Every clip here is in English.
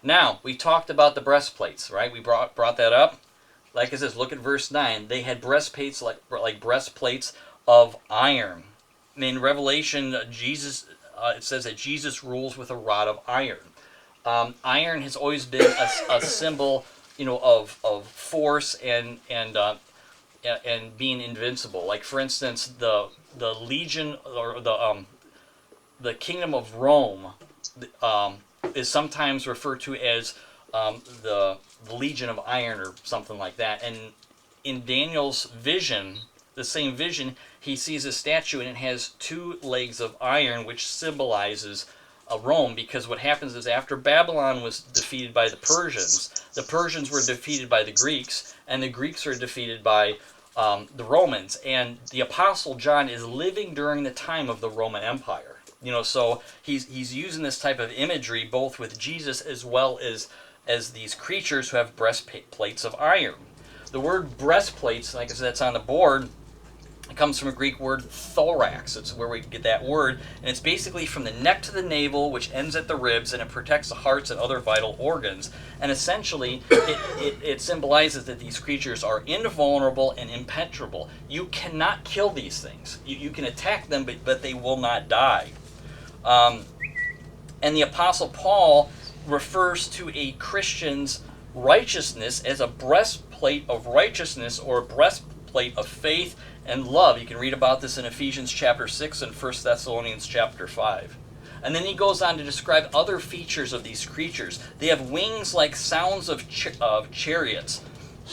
Now, we talked about the breastplates, right? We brought that up. Like it says, look at verse 9. They had breastplates like breastplates of iron. In Revelation, Jesus it says that Jesus rules with a rod of iron. Iron has always been a symbol, of force and being invincible. Like for instance, the legion or the kingdom of Rome um, is sometimes referred to as the Legion of Iron or something like that. And in Daniel's vision, the same vision, he sees a statue and it has two legs of iron, which symbolizes Rome. Because what happens is after Babylon was defeated by the Persians were defeated by the Greeks, and the Greeks were defeated by the Romans. And the Apostle John is living during the time of the Roman Empire. So he's using this type of imagery both with Jesus as well as these creatures who have breastplates of iron. The word breastplates, like I said, that's on the board. It comes from a Greek word thorax. It's where we get that word, and it's basically from the neck to the navel, which ends at the ribs, and it protects the hearts and other vital organs. And essentially, it symbolizes that these creatures are invulnerable and impenetrable. You cannot kill these things. You can attack them, but they will not die. And the Apostle Paul refers to a Christian's righteousness as a breastplate of righteousness or a breastplate of faith and love. You can read about this in Ephesians chapter 6 and 1 Thessalonians chapter 5. And then he goes on to describe other features of these creatures. They have wings like sounds of chariots.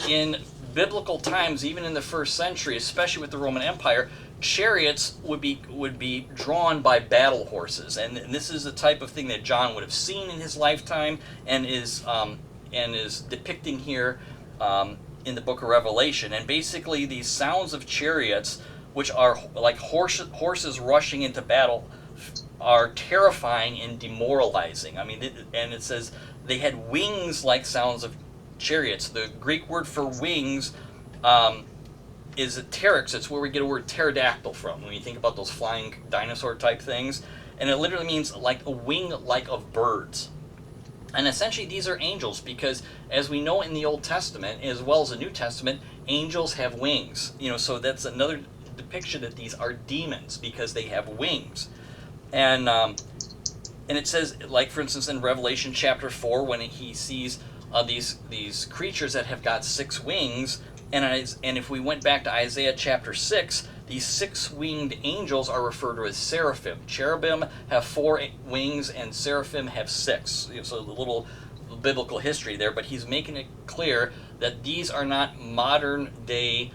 In biblical times, even in the first century, especially with the Roman Empire, chariots would be drawn by battle horses, and this is the type of thing that John would have seen in his lifetime, and is depicting here in the book of Revelation. And basically, these sounds of chariots, which are like horses rushing into battle, are terrifying and demoralizing. I mean, and it says they had wings like sounds of chariots. The Greek word for wings is a pteryx. It's where we get a word pterodactyl from when you think about those flying dinosaur type things. And it literally means like a wing like of birds. And essentially these are angels, because as we know in the Old Testament as well as the New Testament, angels have wings. So that's another depiction that these are demons because they have wings. And it says, like for instance in Revelation chapter 4, when he sees these creatures that have got 6 wings, and if we went back to Isaiah chapter 6, these 6-winged angels are referred to as seraphim. Cherubim have 4 wings and seraphim have 6. So a little biblical history there, but he's making it clear that these are not modern day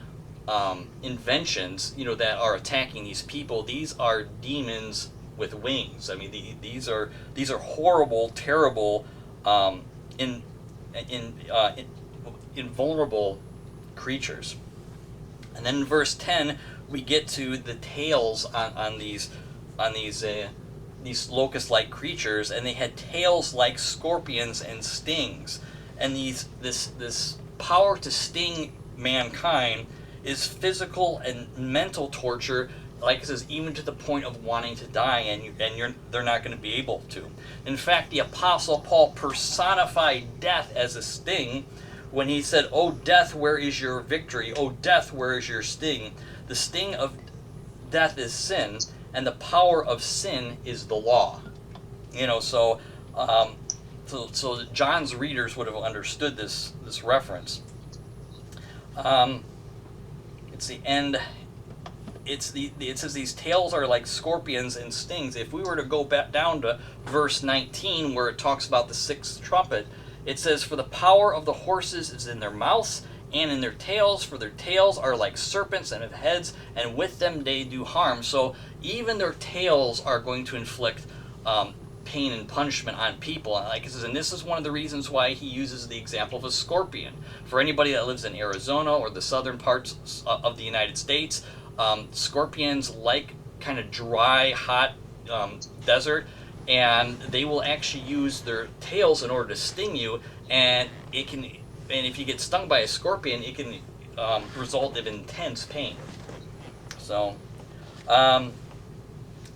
inventions, that are attacking these people. These are demons with wings. I mean, these are horrible, terrible, invulnerable creatures. And then in verse 10 we get to the tails on these locust-like creatures, and they had tails like scorpions and stings. And this power to sting mankind is physical and mental torture, like it says, even to the point of wanting to die, and they're not going to be able to. In fact, the Apostle Paul personified death as a sting when he said, "O death, where is your victory? O death, where is your sting? The sting of death is sin, and the power of sin is the law." So John's readers would have understood this reference. It's the end. It says these tails are like scorpions and stings. If we were to go back down to verse 19, where it talks about the sixth trumpet, it says, "For the power of the horses is in their mouths and in their tails, for their tails are like serpents and have heads, and with them they do harm." So even their tails are going to inflict pain and punishment on people. Like it says, and this is one of the reasons why he uses the example of a scorpion. For anybody that lives in Arizona or the southern parts of the United States, scorpions like kind of dry, hot desert, and they will actually use their tails in order to sting you, and if you get stung by a scorpion, it can result in intense pain. So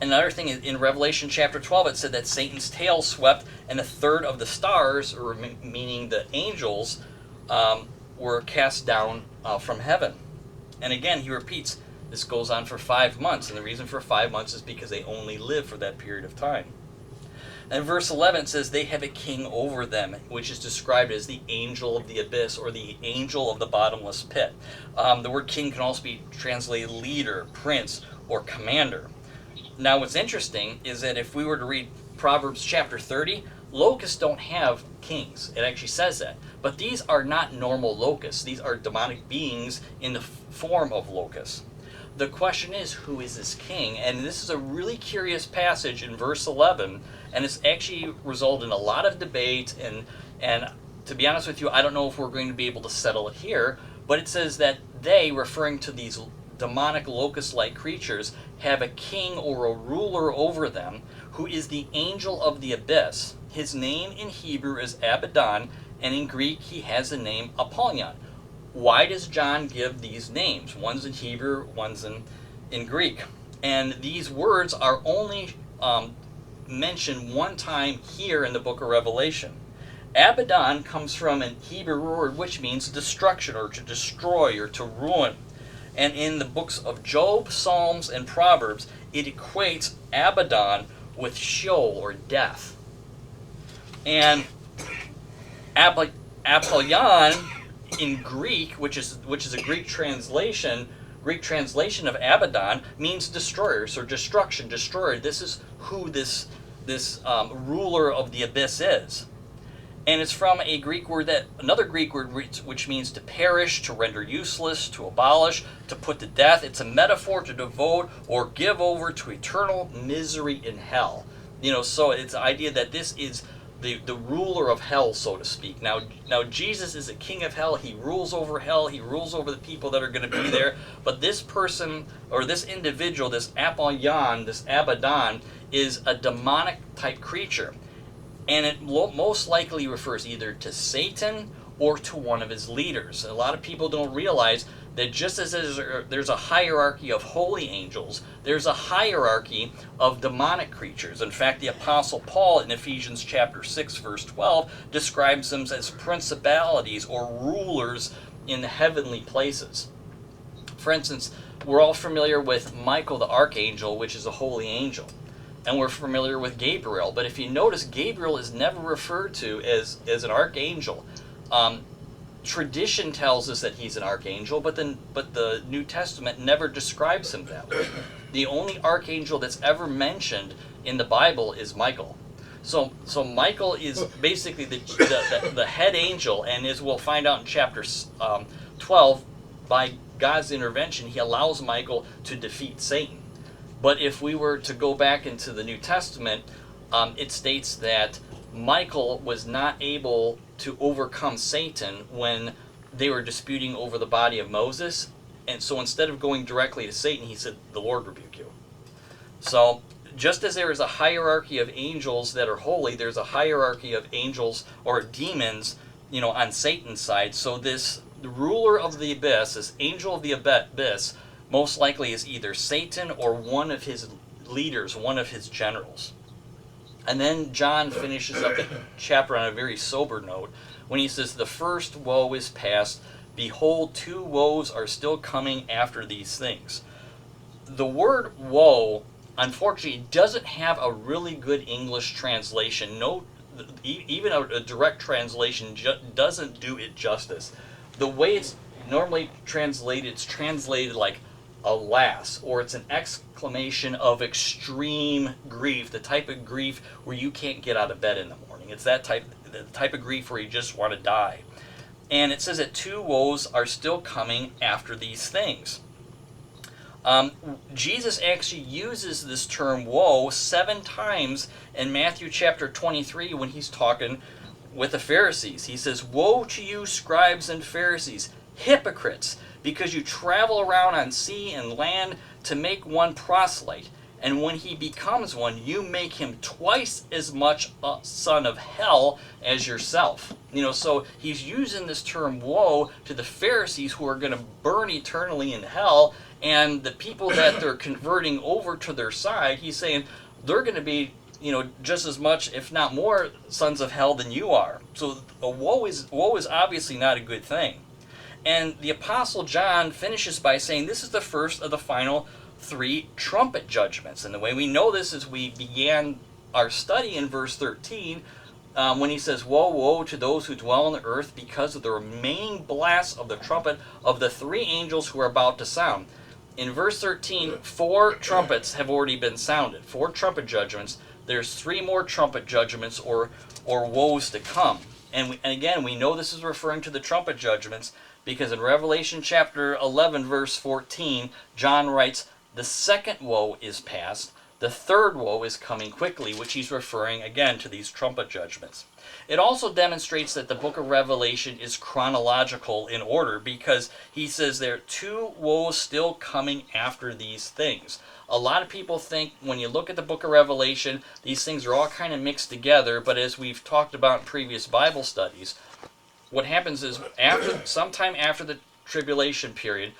Another thing, in Revelation chapter 12, it said that Satan's tail swept, and a third of the stars, or meaning the angels, were cast down from heaven. And again, he repeats, this goes on for 5 months, and the reason for 5 months is because they only live for that period of time. And verse 11 says, they have a king over them, which is described as the angel of the abyss, or the angel of the bottomless pit. The word king can also be translated leader, prince, or commander. Now what's interesting is that if we were to read Proverbs chapter 30, locusts don't have kings. It actually says that. But these are not normal locusts. These are demonic beings in the form of locusts. The question is, who is this king? And this is a really curious passage in verse 11, and it's actually resulted in a lot of debate, and to be honest with you, I don't know if we're going to be able to settle it here, but it says that they, referring to these demonic locust-like creatures, have a king or a ruler over them, who is the angel of the abyss. His name in Hebrew is Abaddon, and in Greek he has the name Apollyon. Why does John give these names? One's in Hebrew, one's in Greek. And these words are only mentioned one time here in the book of Revelation. Abaddon comes from a Hebrew word which means destruction, or to destroy, or to ruin. And in the books of Job, Psalms, and Proverbs, it equates Abaddon with Sheol, or death. And Apollyon in Greek, which is a Greek translation of Abaddon, means destroyers, or destruction, destroyer. This is who this ruler of the abyss is. And it's from another Greek word which means to perish, to render useless, to abolish, to put to death. It's a metaphor to devote or give over to eternal misery in hell. So it's the idea that this is the ruler of hell, so to speak. Now Jesus is a king of hell. He rules over hell. He rules over the people that are going to be there. But this person, or this individual, this Apollyon, this Abaddon, is a demonic type creature. And it most likely refers either to Satan or to one of his leaders. A lot of people don't realize that just as there's a hierarchy of holy angels, there's a hierarchy of demonic creatures. In fact, the Apostle Paul in Ephesians chapter 6, verse 12, describes them as principalities or rulers in the heavenly places. For instance, we're all familiar with Michael the archangel, which is a holy angel. And we're familiar with Gabriel. But if you notice, Gabriel is never referred to as an archangel. Tradition tells us that he's an archangel, but the New Testament never describes him that way. The only archangel that's ever mentioned in the Bible is Michael. So Michael is basically the head angel, and as we'll find out in chapter 12, by God's intervention, he allows Michael to defeat Satan. But if we were to go back into the New Testament, it states that Michael was not able to overcome Satan when they were disputing over the body of Moses. And so instead of going directly to Satan, he said, "The Lord rebuke you." So just as there is a hierarchy of angels that are holy, there's a hierarchy of angels or demons, on Satan's side. So the ruler of the abyss, this angel of the abyss, most likely is either Satan or one of his leaders, one of his generals. And then John finishes up the chapter on a very sober note when he says, "The first woe is past. Behold, 2 woes are still coming after these things." The word woe, unfortunately, doesn't have a really good English translation. Even a direct translation doesn't do it justice. The way it's normally translated, it's translated like alas, or it's an exclamation of extreme grief, the type of grief where you can't get out of bed in the morning. It's the type of grief where you just want to die. And it says that 2 woes are still coming after these things. Jesus actually uses this term woe 7 times in Matthew chapter 23 when he's talking with the Pharisees. He says, "Woe to you, scribes and Pharisees, hypocrites, because you travel around on sea and land to make one proselyte, and when he becomes one, you make him twice as much a son of hell as yourself." So he's using this term woe to the Pharisees who are going to burn eternally in hell, And the people that they're converting over to their side, he's saying they're going to be, just as much, if not more, sons of hell than you are. So a woe is obviously not a good thing. And the Apostle John finishes by saying this is the first of the final 3 trumpet judgments. And the way we know this is we began our study in verse 13 when he says, "Woe, woe to those who dwell on the earth because of the remaining blast of the trumpet of the 3 angels who are about to sound." In verse 13, 4 trumpets have already been sounded, 4 trumpet judgments. There's 3 more trumpet judgments or woes to come. And again, we know this is referring to the trumpet judgments because in Revelation chapter 11, verse 14, John writes, "The second woe is past, the third woe is coming quickly," which he's referring again to these trumpet judgments. It also demonstrates that the book of Revelation is chronological in order because he says there are 2 woes still coming after these things. A lot of people think when you look at the book of Revelation, these things are all kind of mixed together, but as we've talked about in previous Bible studies, what happens is sometime after the tribulation period,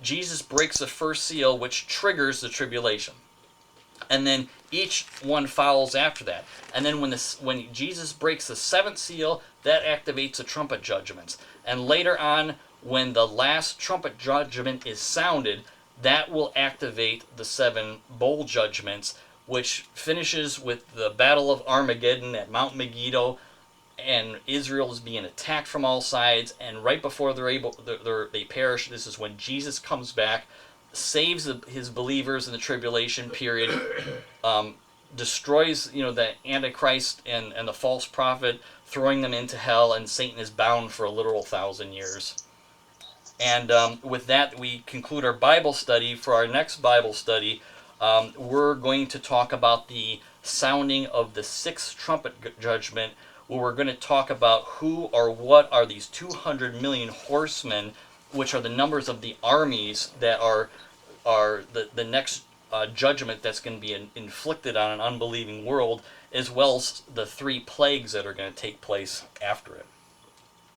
Jesus breaks the first seal, which triggers the tribulation. And then each one follows after that. And then when Jesus breaks the 7th seal, that activates the trumpet judgments. And later on, when the last trumpet judgment is sounded, that will activate the 7 bowl judgments, which finishes with the Battle of Armageddon at Mount Megiddo, and Israel is being attacked from all sides, and right before they perish, this is when Jesus comes back, saves his believers in the tribulation period, destroys the Antichrist and the false prophet, throwing them into hell, and Satan is bound for a literal 1,000 years. And with that, we conclude our Bible study. For our next Bible study, we're going to talk about the sounding of the 6th trumpet judgment, where we're going to talk about who or what are these 200 million horsemen, which are the numbers of the armies that are the next judgment that's going to be inflicted on an unbelieving world, as well as the 3 plagues that are going to take place after it.